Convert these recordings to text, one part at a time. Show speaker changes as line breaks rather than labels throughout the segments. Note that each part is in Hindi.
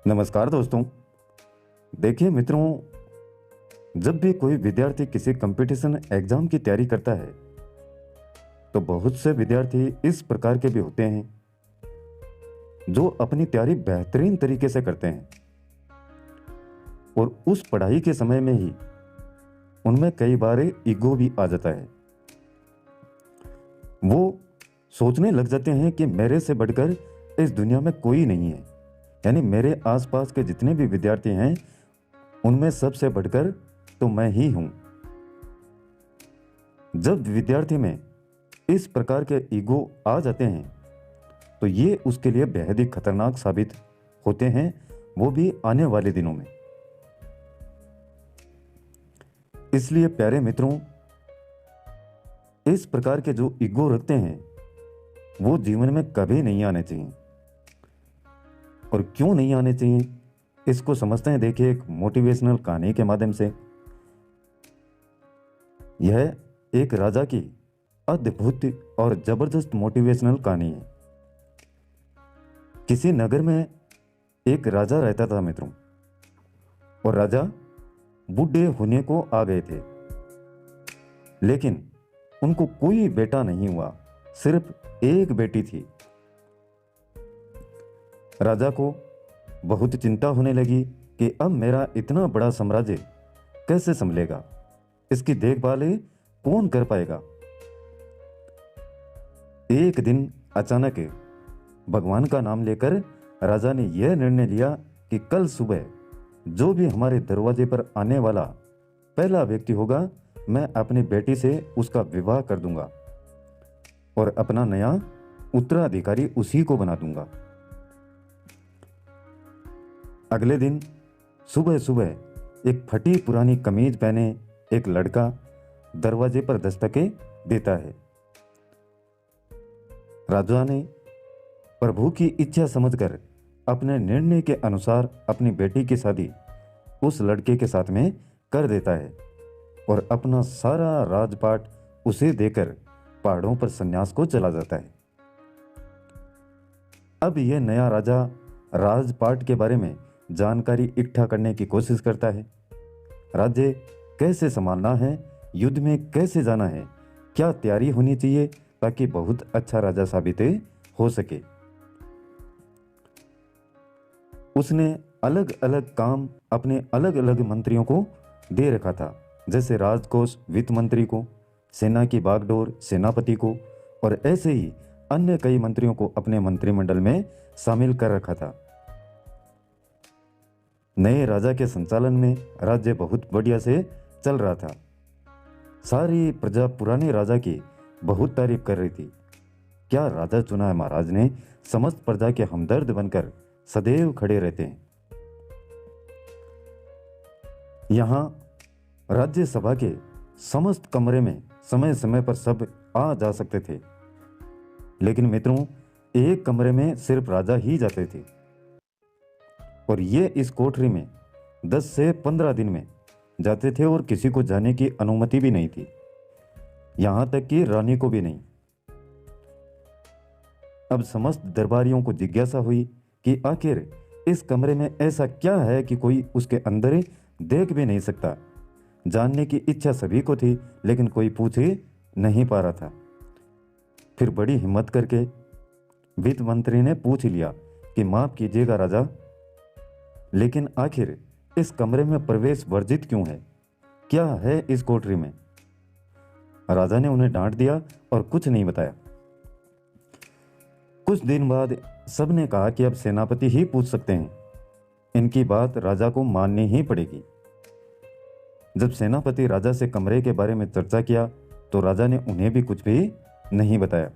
नमस्कार दोस्तों। देखिए मित्रों, जब भी कोई विद्यार्थी किसी कंपटीशन एग्जाम की तैयारी करता है तो बहुत से विद्यार्थी इस प्रकार के भी होते हैं जो अपनी तैयारी बेहतरीन तरीके से करते हैं और उस पढ़ाई के समय में ही उनमें कई बार ईगो भी आ जाता है। वो सोचने लग जाते हैं कि मेरे से बढ़कर इस दुनिया में कोई नहीं है, यानी मेरे आसपास के जितने भी विद्यार्थी हैं उनमें सबसे बढ़कर तो मैं ही हूं। जब विद्यार्थी में इस प्रकार के ईगो आ जाते हैं तो ये उसके लिए बेहद ही खतरनाक साबित होते हैं, वो भी आने वाले दिनों में। इसलिए प्यारे मित्रों, इस प्रकार के जो ईगो रखते हैं वो जीवन में कभी नहीं आने चाहिए। और क्यों नहीं आने चाहिए इसको समझते हैं। देखिए, एक मोटिवेशनल कहानी के माध्यम से। यह एक राजा की अद्भुत और जबरदस्त मोटिवेशनल कहानी है। किसी नगर में एक राजा रहता था मित्रों, और राजा बूढ़े होने को आ गए थे, लेकिन उनको कोई बेटा नहीं हुआ, सिर्फ एक बेटी थी। राजा को बहुत चिंता होने लगी कि अब मेरा इतना बड़ा साम्राज्य कैसे संभलेगा, इसकी देखभाल कौन कर पाएगा। एक दिन अचानक भगवान का नाम लेकर राजा ने यह निर्णय लिया कि कल सुबह जो भी हमारे दरवाजे पर आने वाला पहला व्यक्ति होगा, मैं अपनी बेटी से उसका विवाह कर दूंगा और अपना नया उत्तराधिकारी उसी को बना दूंगा। अगले दिन सुबह सुबह एक फटी पुरानी कमीज पहने एक लड़का दरवाजे पर दस्तकें देता है। राजा ने प्रभु की इच्छा समझकर अपने निर्णय के अनुसार अपनी बेटी की शादी उस लड़के के साथ में कर देता है और अपना सारा राजपाट उसे देकर पहाड़ों पर संन्यास को चला जाता है। अब यह नया राजा राजपाट के बारे में जानकारी इकट्ठा करने की कोशिश करता है। राज्य कैसे संभालना है, युद्ध में कैसे जाना है, क्या तैयारी होनी चाहिए ताकि बहुत अच्छा राजा साबित हो सके। उसने अलग अलग काम अपने अलग अलग मंत्रियों को दे रखा था, जैसे राजकोष वित्त मंत्री को, सेना की बागडोर सेनापति को, और ऐसे ही अन्य कई मंत्रियों को अपने मंत्रिमंडल में शामिल कर रखा था। नए राजा के संचालन में राज्य बहुत बढ़िया से चल रहा था। सारी प्रजा पुराने राजा की बहुत तारीफ कर रही थी। क्या राजा चुना है महाराज ने, समस्त प्रजा के हमदर्द बनकर सदैव खड़े रहते हैं। यहां राज्यसभा के समस्त कमरे में समय समय पर सब आ जा सकते थे, लेकिन मित्रों एक कमरे में सिर्फ राजा ही जाते थे, और ये इस कोठरी में 10 से 15 दिन में जाते थे और किसी को जाने की अनुमति भी नहीं थी, यहां तक कि रानी को भी नहीं। अब समस्त दरबारियों को जिज्ञासा हुई कि आखिर इस कमरे में ऐसा क्या है कि कोई उसके अंदर देख भी नहीं सकता। जानने की इच्छा सभी को थी, लेकिन कोई पूछ ही नहीं पा रहा था। फिर बड़ी हिम्मत करके वित्त मंत्री ने पूछ लिया कि माफ कीजिएगा राजा, लेकिन आखिर इस कमरे में प्रवेश वर्जित क्यों है, क्या है इस कोठरी में। राजा ने उन्हें डांट दिया और कुछ नहीं बताया। कुछ दिन बाद सबने कहा कि अब सेनापति ही पूछ सकते हैं, इनकी बात राजा को माननी ही पड़ेगी। जब सेनापति राजा से कमरे के बारे में चर्चा किया तो राजा ने उन्हें भी कुछ भी नहीं बताया।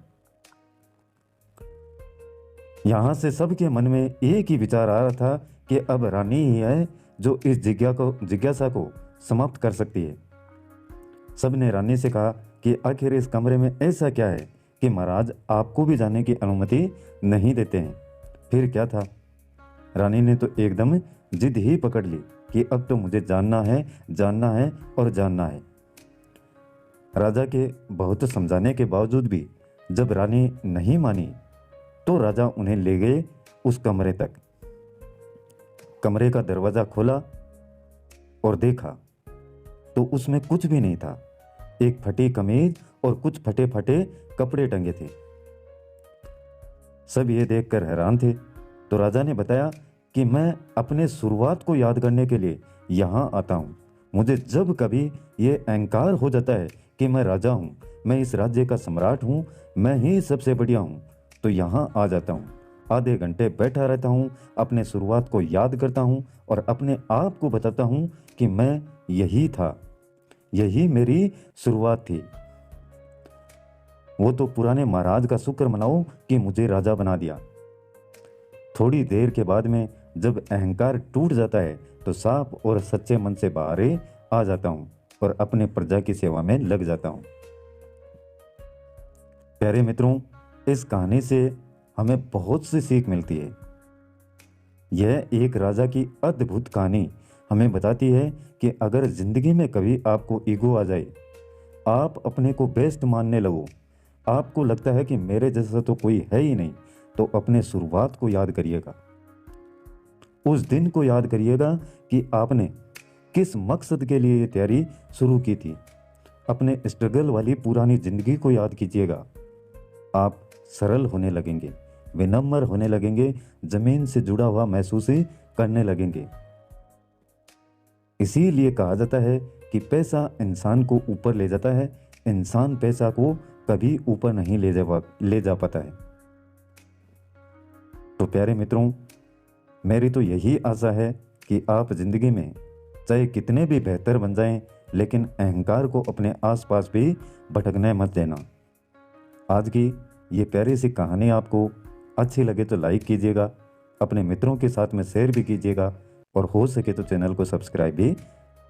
यहां से सबके मन में एक ही विचार आ रहा था कि अब रानी ही है जो इस जिज्ञासा को समाप्त कर सकती है। सबने रानी से कहा कि आखिर इस कमरे में ऐसा क्या है कि महाराज आपको भी जाने की अनुमति नहीं देते हैं। फिर क्या था, रानी ने तो एकदम जिद ही पकड़ ली कि अब तो मुझे जानना है, जानना है और जानना है। राजा के बहुत समझाने के बावजूद भी जब रानी नहीं मानी तो राजा उन्हें ले गए उस कमरे तक। कमरे का दरवाज़ा खोला और देखा तो उसमें कुछ भी नहीं था। एक फटी कमीज और कुछ फटे फटे कपड़े टंगे थे। सब ये देखकर हैरान थे। तो राजा ने बताया कि मैं अपने शुरुआत को याद करने के लिए यहाँ आता हूँ। मुझे जब कभी ये अहंकार हो जाता है कि मैं राजा हूँ, मैं इस राज्य का सम्राट हूँ, मैं ही सबसे बढ़िया हूँ, तो यहाँ आ जाता हूँ। आधे घंटे बैठा रहता हूँ, अपने शुरुआत को याद करता हूँ और अपने आप को बताता हूँ कि मैं यही था, यही मेरी शुरुआत थी। वो तो पुराने महाराज का शुक्र मनाओ कि मुझे राजा बना दिया। थोड़ी देर के बाद में जब अहंकार टूट जाता है तो साफ और सच्चे मन से बाहर आ जाता हूँ और अपने प्रजा की सेवा में लग जाता हूँ। प्यारे मित्रों, इस कहानी से हमें बहुत सी सीख मिलती है। यह एक राजा की अद्भुत कहानी हमें बताती है कि अगर जिंदगी में कभी आपको ईगो आ जाए, आप अपने को बेस्ट मानने लगो, आपको लगता है कि मेरे जैसा तो कोई है ही नहीं, तो अपने शुरुआत को याद करिएगा। उस दिन को याद करिएगा कि आपने किस मकसद के लिए ये तैयारी शुरू की थी। अपने स्ट्रगल वाली पुरानी जिंदगी को याद कीजिएगा। आप सरल होने लगेंगे, विनम्र होने लगेंगे, जमीन से जुड़ा हुआ महसूस करने लगेंगे। इसीलिए कहा जाता है कि पैसा इंसान को ऊपर ले जाता है, इंसान पैसा को कभी ऊपर नहीं ले जा पाता है। तो प्यारे मित्रों, मेरी तो यही आशा है कि आप जिंदगी में चाहे कितने भी बेहतर बन जाएं, लेकिन अहंकार को अपने आसपास भी भटकने मत देना। आज की ये प्यारी सी कहानी आपको अच्छी लगे तो लाइक कीजिएगा, अपने मित्रों के साथ में शेयर भी कीजिएगा और हो सके तो चैनल को सब्सक्राइब भी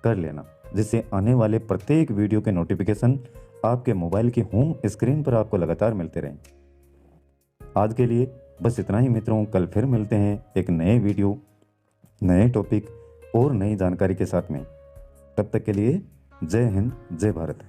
कर लेना, जिससे आने वाले प्रत्येक वीडियो के नोटिफिकेशन आपके मोबाइल की होम स्क्रीन पर आपको लगातार मिलते रहें। आज के लिए बस इतना ही मित्रों। कल फिर मिलते हैं एक नए वीडियो, नए टॉपिक और नई जानकारी के साथ में। तब तक के लिए जय हिंद, जय भारत।